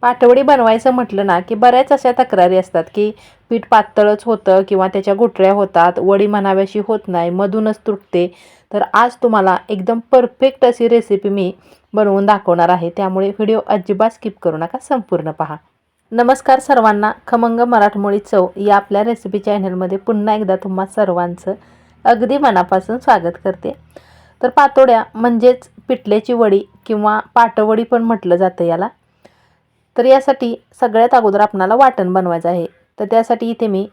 पाटवडी बनवायचं म्हटलं ना की बऱ्याच अशा तक्रारी असतात की पीठ पातळच होतं किंवा त्याच्या गुठळ्या होतात, वडी म्हणाव्याशी होत नाही, मधूनच तुटते. तर आज तुम्हाला एकदम परफेक्ट अशी रेसिपी मी बनवून दाखवणार आहे, त्यामुळे व्हिडिओ अजिबात स्किप करू नका, संपूर्ण पहा. नमस्कार सर्वांना, खमंग मराठमोळी चव या आपल्या रेसिपी चॅनलमध्ये पुन्हा एकदा तुम्हा सर्वांचं अगदी मनापासून स्वागत करते. तर पातोड्या म्हणजेच पिठल्याची वडी किंवा पाटवडी पण म्हटलं जातं याला. तर यासाठी सगळ्यात अगोदर आपल्याला वाटण बनवायचं आहे. तर त्यासाठी इथे मी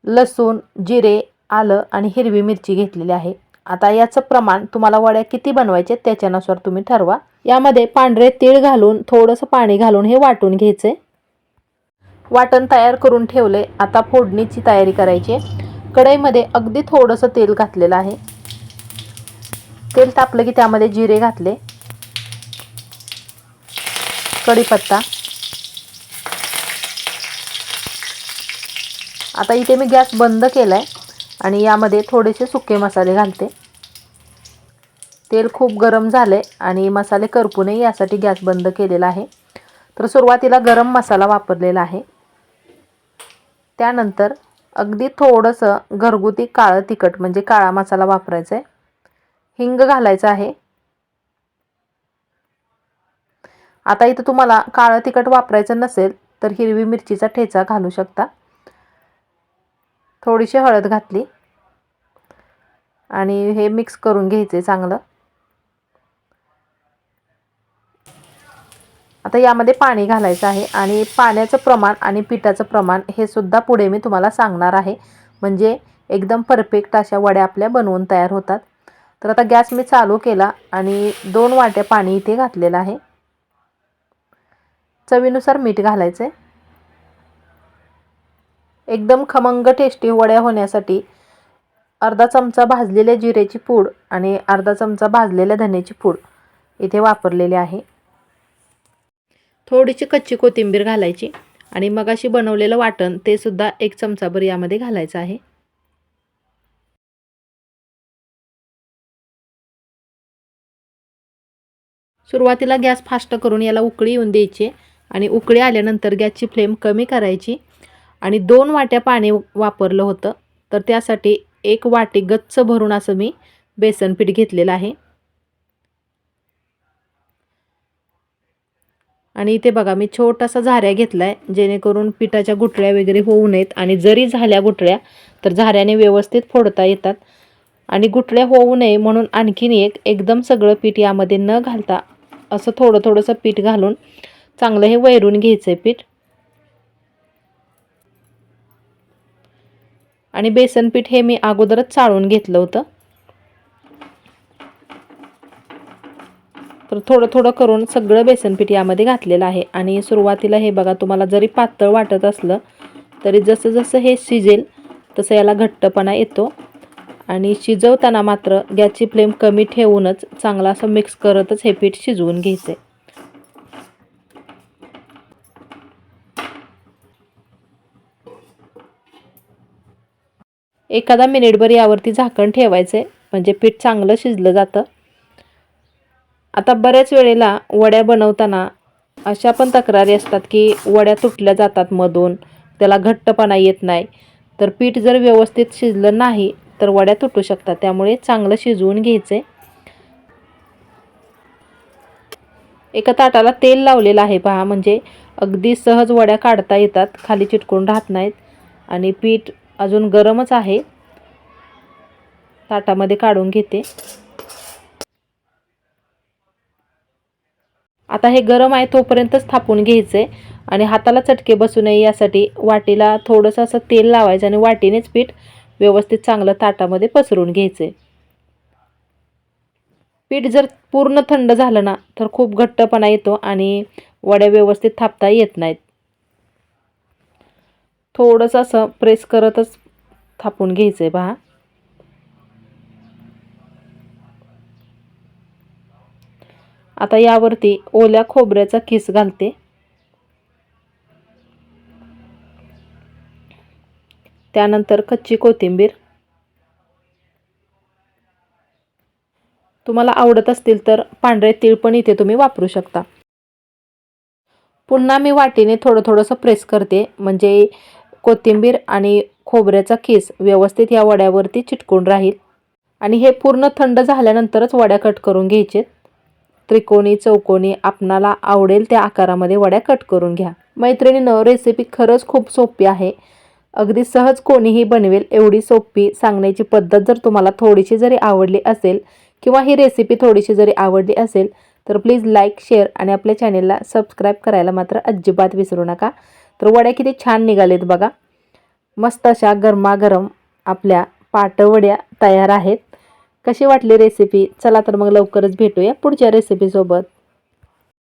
लसूण, जिरे, आलं आणि हिरवी मिरची घेतलेली आहे. आता याचं प्रमाण तुम्हाला वड्या किती बनवायचे त्याच्यानुसार तुम्ही ठरवा. यामध्ये पांढरे तीळ घालून थोडंसं पाणी घालून हे वाटून घ्यायचे. वाटण तयार करून ठेवले. आता फोडणीची तयारी करायची. कढईमध्ये अगदी थोडंसं तेल घातलेलं आहे. तेल तापलं की त्यामध्ये जिरे घातले, कढीपत्ता. आता इथे मी गॅस बंद केलाय आणि यामध्ये थोडेसे सुके मसाले घालते. तेल खूप गरम झाले आणि मसाले करपू नये यासाठी गॅस बंद केलेला आहे. तर सुरुवातीला गरम मसाला वापरलेला आहे. त्यानंतर अगदी थोडंसं घरगुती काळं तिखट म्हणजे काळा मसाला वापरायचा आहे. हिंग घालायचं आहे. आता इथं तुम्हाला काळं तिखट वापरायचं नसेल तर हिरवी मिरचीचा ठेचा घालू शकता. थोडीशी हळद घातली आणि हे मिक्स करून घ्यायचे चांगलं. आता यामध्ये पाणी घालायचं आहे आणि पाण्याचं प्रमाण आणि पिठाचं प्रमाण हे सुद्धा पुढे मी तुम्हाला सांगणार आहे, म्हणजे एकदम परफेक्ट अशा वड्या आपल्या बनवून तयार होतात. तर आता गॅस मी चालू केला आणि 2 वाट्या पाणी इथे घातलेलं आहे. चवीनुसार मीठ घालायचे. एकदम खमंग टेस्टी वड्या होण्यासाठी अर्धा चमचा भाजलेल्या जिऱ्याची पूड आणि अर्धा चमचा भाजलेल्या धन्याची पूड इथे वापरलेली आहे. थोडीशी कच्ची कोथिंबीर घालायची आणि मगाशी बनवलेलं वाटण ते सुद्धा 1 चमचाभर यामध्ये घालायचं आहे. सुरुवातीला गॅस फास्ट करून याला उकळी येऊन द्यायची आणि उकळी आल्यानंतर गॅसची फ्लेम कमी करायची आणि 2 वाट्या पाणी वापरलं होतं. तर त्यासाठी 1 वाटी गच्च भरून असं मी बेसन पीठ घेतलेलं आहे. आणि इथे बघा मी छोटासा झाऱ्या घेतलाय जेणेकरून पिठाच्या गुठळ्या वगैरे होऊ नयेत आणि जरी झाल्या गुठळ्या तर झाऱ्याने व्यवस्थित फोडता येतात. आणि गुठळ्या होऊ नये म्हणून आणखीन एकदम सगळं पीठ यामध्ये न घालता असं थोडंसं पीठ घालून चांगलं हे वैरून घ्यायचंय पीठ. आणि बेसन पीठ हे मी अगोदरच चाळून घेतलं होतं. तर थोडं करून सगळं बेसन पीठ यामध्ये घातलेलं आहे. आणि सुरुवातीला हे बघा तुम्हाला जरी पातळ वाटत असलं तरी जसं हे शिजेल तसं याला घट्टपणा येतो. आणि शिजवताना मात्र गॅसची फ्लेम कमी ठेवूनच चांगला असं मिक्स करतच हे पीठ शिजवून घ्यायचे. एखादा मिनिटभर यावरती झाकण ठेवायचे म्हणजे पीठ चांगलं शिजलं जातं. आता बऱ्याच वेळेला वड्या बनवताना अशा पण तक्रारी असतात की वड्या तुटल्या जातात मधून, त्याला घट्टपणा येत नाही. तर पीठ जर व्यवस्थित शिजलं नाही तर वड्या तुटू शकतात, त्यामुळे चांगलं शिजवून घ्यायचे. एका ताटाला तेल लावलेलं आहे पहा, म्हणजे अगदी सहज वड्या काढता येतात, खाली चिटकून राहत नाहीत. आणि पीठ अजून गरमच आहे. ताटामध्ये काढून घेते. आता हे गरम आहे तोपर्यंतच थापून घ्यायचे आणि हाताला चटके बसू नये यासाठी वाटीला थोडंसं असं तेल लावायचं आणि वाटीनेच पीठ व्यवस्थित चांगलं ताटामध्ये पसरून घ्यायचे. पीठ जर पूर्ण थंड झालं ना तर खूप घट्टपणा येतो आणि वड्या व्यवस्थित थापता येत नाहीत. थोडंसं असं प्रेस करतच थापून घ्यायचंय पहा. आता यावरती ओल्या खोबऱ्याचा किस घालते. त्यानंतर कच्ची कोथिंबीर. तुम्हाला आवडत असतील तर पांढरे तीळ पण इथे तुम्ही वापरू शकता. पुन्हा मी वाटीने थोडं थोडंसं प्रेस करते, म्हणजे कोथिंबीर आणि खोबऱ्याचा खीस व्यवस्थित या वड्यावरती चिटकून राहील. आणि हे पूर्ण थंड झाल्यानंतरच वड्या कट करून घ्यायचे. त्रिकोणी चौकोनी आपणाला आवडेल त्या आकारामध्ये वड्या कट करून घ्या. मैत्रिणींनो, रेसिपी खरंच खूप सोपी आहे. अगदी सहज कोणीही बनवेल एवढी सोपी सांगण्याची पद्धत जर तुम्हाला थोडीशी जरी आवडली असेल किंवा ही रेसिपी थोडीशी जरी आवडली असेल तर प्लीज लाईक, शेअर आणि आपल्या चॅनेलला सबस्क्राईब करायला मात्र अजिबात विसरू नका. तर वड्या किती छान निघालेत बघा. मस्त अशा गरमागरम आपल्या पाटवड्या तयार आहेत. कशी वाटली रेसिपी? चला तर मग लवकरच भेटूया पुढच्या रेसिपीसोबत.